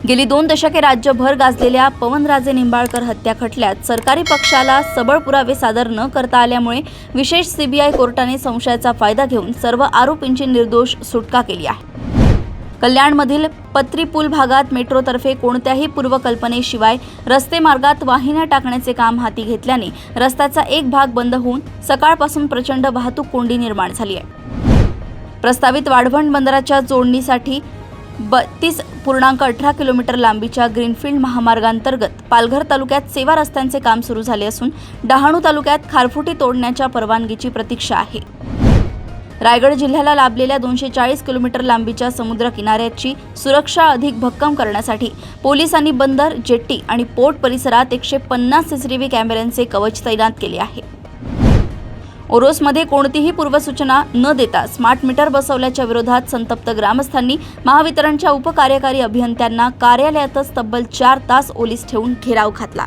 गेली 2 दशके राज्यभर गाजलेल्या पवनराजे निंबाळकर हत्या खटल्यात सरकारी पक्षाला सबळ पुरावे सादर न करता आल्यामुळे विशेष सीबीआय कोर्टाने संशयाचा फायदा घेऊन सर्व आरोपींची निर्दोष सुटका केली आहे। कल्याणमधील पत्री पूल भागात मेट्रोतर्फे कोणत्याही पूर्वकल्पनेशिवाय रस्ते मार्गात वाहिन्या टाकण्याचे काम हाती घेतल्याने रस्त्याचा एक भाग बंद होऊन सकाळपासून प्रचंड वाहतूक कोंडी निर्माण झाली आहे। प्रस्तावित वाढवण बंदराच्या जोडणीसाठी 32.18 किलोमीटर लांबीच्या ग्रीनफील्ड महामार्गांतर्गत पालघर तालुक्यात सेवा रस्त्यांचे काम सुरू झाले असून डहाणू तालुक्यात खारफुटी तोडण्याच्या परवानगीची प्रतीक्षा आहे। रायगड जिल्ह्याला लाभलेल्या 240 किलोमीटर लांबीच्या समुद्र किनाऱ्याची सुरक्षा अधिक भक्कम करण्यासाठी पोलिसांनी बंदर, जेट्टी आणि पोर्ट परिसरात 150 सीसीटीव्ही कॅमेऱ्यांचे कवच तैनात केले आहे। ओरोसमध्ये कोणतीही पूर्वसूचना न देता स्मार्ट मीटर बसवल्याच्या विरोधात संतप्त ग्रामस्थांनी महावितरणच्या उपकार्यकारी अभियंत्यांना कार्यालयातच तब्बल 4 तास ओलीस ठेवून घेराव घातला।